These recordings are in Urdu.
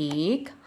1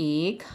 1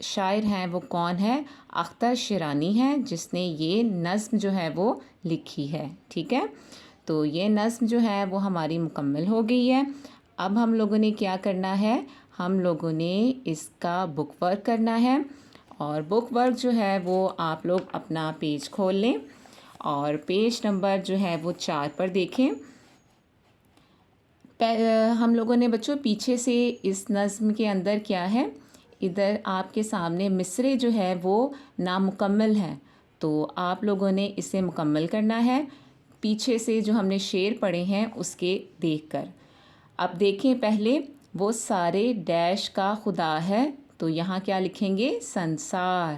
شاعر ہیں وہ کون ہے؟ اختر شیرانی ہیں، جس نے یہ نظم جو ہے وہ لکھی ہے، ٹھیک ہے؟ تو یہ نظم جو ہے وہ ہماری مکمل ہو گئی ہے۔ اب ہم لوگوں نے کیا کرنا ہے؟ ہم لوگوں نے اس کا بک ورک کرنا ہے، اور بک ورک جو ہے وہ آپ لوگ اپنا پیج کھول لیں اور پیج نمبر جو ہے وہ 4 پر دیکھیں۔ ہم لوگوں نے بچوں پیچھے سے اس نظم کے اندر کیا ہے، ادھر آپ کے سامنے مصرعے جو ہے وہ نامکمل ہے، تو آپ لوگوں نے اسے مکمل کرنا ہے پیچھے سے جو ہم نے شعر پڑھے ہیں اس کے دیکھ کر۔ اب دیکھیں پہلے، وہ سارے ڈیش کا خدا ہے، تو یہاں کیا لکھیں گے؟ سنسار۔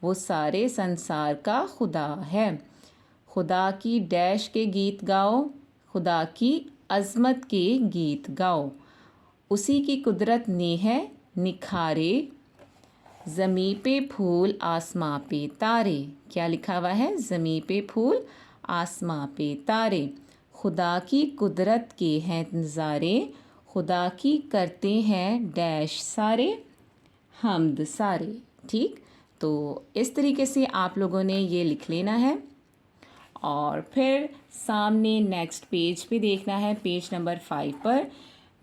وہ سارے سنسار کا خدا ہے، خدا کی ڈیش کے گیت گاؤ، خدا کی عظمت کے گیت گاؤ، اسی کی قدرت نے ہے نکھارے، زمیں پہ پھول آسماں پہ تارے۔ کیا لکھا ہوا ہے؟ زمیں پہ پھول آسماں پہ تارے، خدا کی قدرت کے ہیں نظارے، خدا کی کرتے ہیں ڈیش سارے، حمد سارے۔ ٹھیک، تو اس طریقے سے آپ لوگوں نے یہ لکھ لینا ہے، اور پھر سامنے نیکسٹ پیج پہ دیکھنا ہے، پیج نمبر 5 پر۔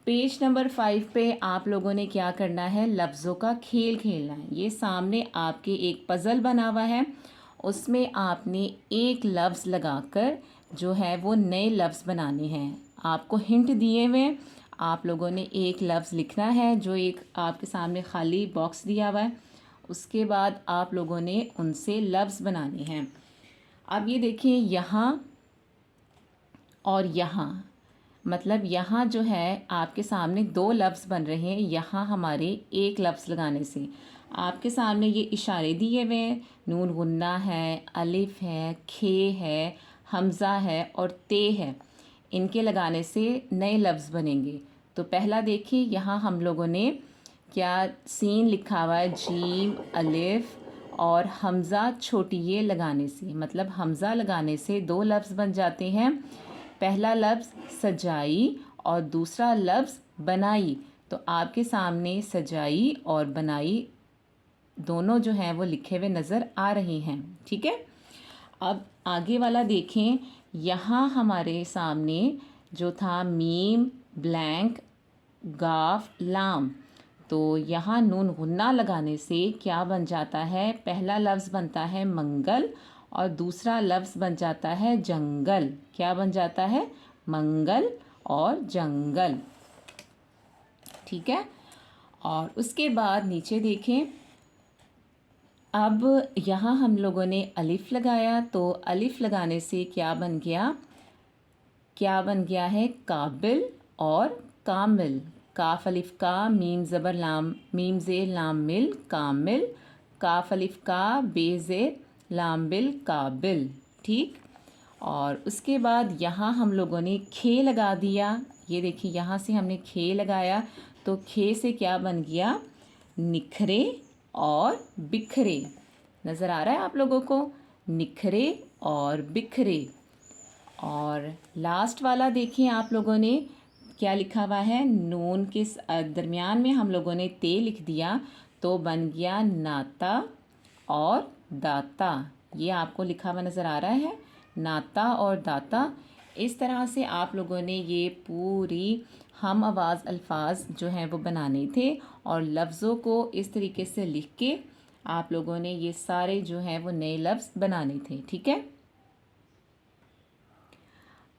پیج نمبر 5 پہ آپ لوگوں نے کیا کرنا ہے؟ لفظوں کا کھیل کھیلنا ہے۔ یہ سامنے آپ کے ایک پزل بنا ہوا ہے، اس میں آپ نے ایک لفظ لگا کر جو ہے وہ نئے لفظ بنانے ہیں۔ آپ کو ہنٹ دیے ہوئے، آپ لوگوں نے ایک لفظ لکھنا ہے، جو ایک آپ کے سامنے خالی باکس دیا ہوا ہے، اس کے بعد آپ لوگوں نے ان سے لفظ بنانے ہیں۔ اب یہ دیکھیں، یہاں اور یہاں، مطلب یہاں جو ہے آپ کے سامنے 2 لفظ بن رہے ہیں، یہاں ہمارے ایک لفظ لگانے سے آپ کے سامنے یہ اشارے دیے ہوئے ہیں، نون غنہ ہے، الف ہے، کھے ہے، حمزہ ہے اور تے ہے، ان کے لگانے سے نئے لفظ بنیں گے۔ تو پہلا دیکھیں، یہاں ہم لوگوں نے کیا سین لکھا ہوا ہے، جیم، الف اور حمزہ چھوٹی یہ لگانے سے، مطلب حمزہ لگانے سے 2 لفظ بن جاتے ہیں۔ پہلا لفظ سجائی اور دوسرا لفظ بنائی، تو آپ کے سامنے سجائی اور بنائی دونوں جو ہیں وہ لکھے ہوئے نظر آ رہے ہیں، ٹھیک ہے؟ اب آگے والا دیکھیں، یہاں ہمارے سامنے جو تھا میم، بلینک، گاف، لام، تو یہاں نون غنہ لگانے سے کیا بن جاتا ہے؟ پہلا لفظ بنتا ہے منگل اور دوسرا لفظ بن جاتا ہے جنگل۔ کیا بن جاتا ہے؟ منگل اور جنگل، ٹھیک ہے؟ اور اس کے بعد نیچے دیکھیں، اب یہاں ہم لوگوں نے الف لگایا، تو الف لگانے سے کیا بن گیا؟ کیا بن گیا ہے؟ قابل اور کامل۔ کاف الف کا، میم زبر لام، میم زیر لام مل، کامل، کاف الف کا، بے زیر لام بل، قابل، ٹھیک؟ اور اس کے بعد یہاں ہم لوگوں نے کھے لگا دیا، یہ دیکھیے یہاں سے ہم نے کھے لگایا، تو کھے سے کیا بن گیا؟ نکھرے اور بکھرے۔ نظر آ رہا ہے آپ لوگوں کو؟ نکھرے اور بکھرے۔ اور لاسٹ والا دیکھیں، آپ لوگوں نے کیا لکھا ہوا ہے؟ نون کے درمیان میں ہم لوگوں نے تے لکھ دیا، تو بن گیا ناتا اور داتا۔ یہ آپ کو لکھا ہوا نظر آ رہا ہے، ناتا اور داتا۔ اس طرح سے آپ لوگوں نے یہ پوری ہم آواز الفاظ جو ہیں وہ بنانے تھے، اور لفظوں کو اس طریقے سے لکھ کے آپ لوگوں نے یہ سارے جو ہیں وہ نئے لفظ بنانے تھے، ٹھیک ہے؟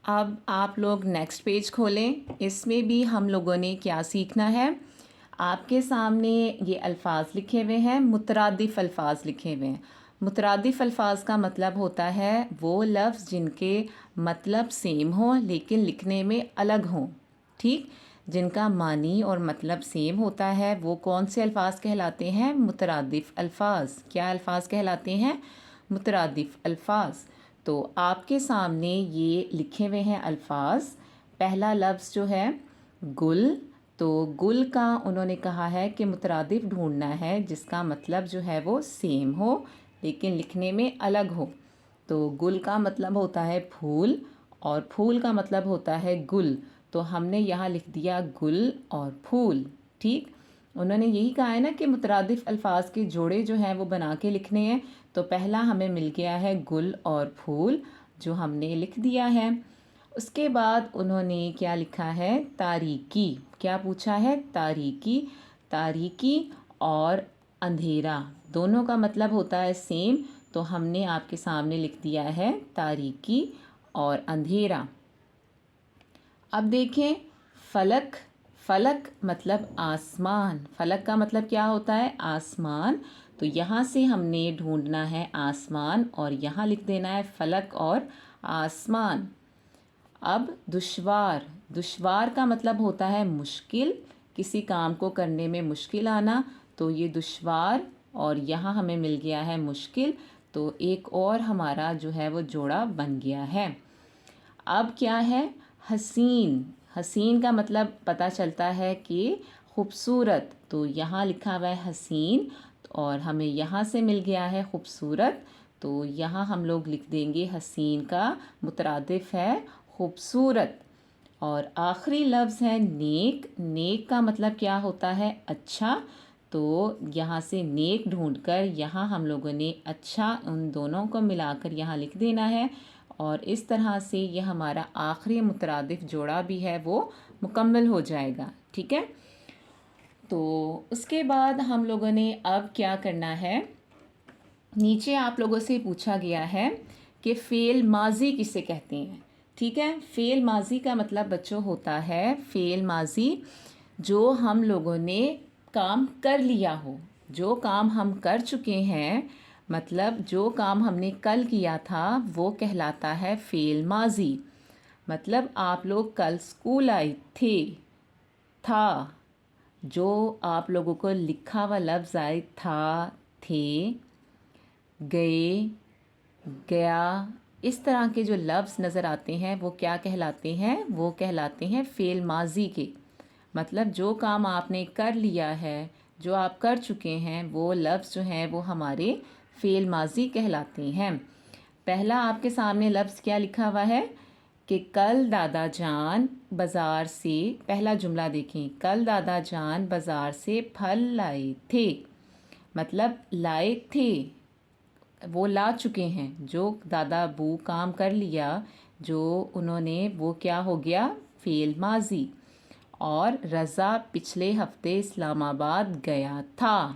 اب آپ لوگ نیکسٹ پیج کھولیں، اس میں بھی ہم لوگوں نے کیا سیکھنا ہے؟ آپ کے سامنے یہ الفاظ لکھے ہوئے ہیں، مترادف الفاظ لکھے ہوئے ہیں۔ مترادف الفاظ کا مطلب ہوتا ہے وہ لفظ جن کے مطلب سیم ہوں لیکن لکھنے میں الگ ہوں، ٹھیک؟ جن کا معنی اور مطلب سیم ہوتا ہے، وہ کون سے الفاظ کہلاتے ہیں؟ مترادف الفاظ۔ کیا الفاظ کہلاتے ہیں؟ مترادف الفاظ۔ تو آپ کے سامنے یہ لکھے ہوئے ہیں الفاظ۔ پہلا لفظ جو ہے گل، تو گل کا انہوں نے کہا ہے کہ مترادف ڈھونڈنا ہے جس کا مطلب جو ہے وہ سیم ہو لیکن لکھنے میں الگ ہو۔ تو گل کا مطلب ہوتا ہے پھول، اور پھول کا مطلب ہوتا ہے گل، تو ہم نے یہاں لکھ دیا گل اور پھول، ٹھیک؟ انہوں نے یہی کہا ہے نا کہ مترادف الفاظ کے جوڑے جو ہیں وہ بنا کے لکھنے ہیں. تو پہلا ہمیں مل گیا ہے گل اور پھول، جو ہم نے لکھ دیا ہے. اس کے بعد انہوں نے کیا لکھا ہے؟ تاریکی. کیا پوچھا ہے؟ تاریکی. تاریکی اور اندھیرا دونوں کا مطلب ہوتا ہے سیم، تو ہم نے آپ کے سامنے لکھ دیا ہے تاریکی اور اندھیرا. اب دیکھیں فلک. فلک مطلب آسمان. فلک کا مطلب کیا ہوتا ہے؟ آسمان. تو یہاں سے ہم نے ڈھونڈنا ہے آسمان اور یہاں لکھ دینا ہے فلک اور آسمان. اب دشوار. دشوار کا مطلب ہوتا ہے مشکل، کسی کام کو کرنے میں مشکل آنا. تو یہ دشوار اور یہاں ہمیں مل گیا ہے مشکل، تو ایک اور ہمارا جو ہے وہ جوڑا بن گیا ہے. اب کیا ہے؟ حسین. حسین کا مطلب پتہ چلتا ہے کہ خوبصورت. تو یہاں لکھا ہوا ہے حسین اور ہمیں یہاں سے مل گیا ہے خوبصورت. تو یہاں ہم لوگ لکھ دیں گے حسین کا مترادف ہے خوبصورت. اور آخری لفظ ہے نیک. نیک کا مطلب کیا ہوتا ہے؟ اچھا. تو یہاں سے نیک ڈھونڈ کر یہاں ہم لوگوں نے اچھا ان دونوں کو ملا کر یہاں لکھ دینا ہے، اور اس طرح سے یہ ہمارا آخری مترادف جوڑا بھی ہے وہ مکمل ہو جائے گا. ٹھیک ہے؟ تو اس کے بعد ہم لوگوں نے اب کیا کرنا ہے؟ نیچے آپ لوگوں سے پوچھا گیا ہے کہ فعل ماضی کسے کہتے ہیں. ٹھیک ہے؟ فعل ماضی کا مطلب بچوں ہوتا ہے فعل ماضی جو ہم لوگوں نے کام کر لیا ہو، جو کام ہم کر چکے ہیں، مطلب جو کام ہم نے کل کیا تھا وہ کہلاتا ہے فعل ماضی. مطلب آپ لوگ کل اسکول آئے تھے، تھا. جو آپ لوگوں کو لکھا ہوا لفظ آئے تھا، تھے، گئے، گیا، اس طرح کے جو لفظ نظر آتے ہیں وہ کیا کہلاتے ہیں؟ وہ کہلاتے ہیں فعل ماضی کے. مطلب جو کام آپ نے کر لیا ہے، جو آپ کر چکے ہیں، وہ لفظ جو ہیں وہ ہمارے فعل ماضی کہلاتے ہیں. پہلا آپ کے سامنے لفظ کیا لکھا ہوا ہے کہ کل دادا جان بازار سے، پہلا جملہ دیکھیں، کل دادا جان بازار سے پھل لائے تھے. مطلب لائے تھے، وہ لا چکے ہیں. جو دادا ابو کام کر لیا جو انہوں نے، وہ کیا ہو گیا؟ فعل ماضی. اور رضا پچھلے ہفتے اسلام آباد گیا تھا.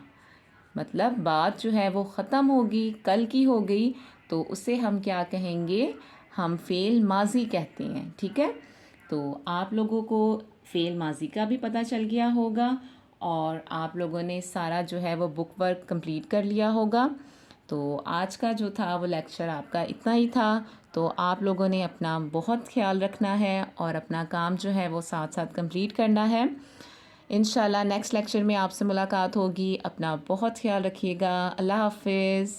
مطلب بات جو ہے وہ ختم ہوگی، کل کی ہو گئی، تو اسے ہم کیا کہیں گے؟ ہم فعل ماضی کہتے ہیں. ٹھیک ہے؟ تو آپ لوگوں کو فعل ماضی کا بھی پتہ چل گیا ہوگا، اور آپ لوگوں نے سارا جو ہے وہ بک ورک کمپلیٹ کر لیا ہوگا. تو آج کا جو تھا وہ لیکچر آپ کا اتنا ہی تھا. تو آپ لوگوں نے اپنا بہت خیال رکھنا ہے اور اپنا کام جو ہے وہ ساتھ ساتھ کمپلیٹ کرنا ہے. انشاءاللہ نیکسٹ لیکچر میں آپ سے ملاقات ہوگی. اپنا بہت خیال رکھیے گا. اللہ حافظ.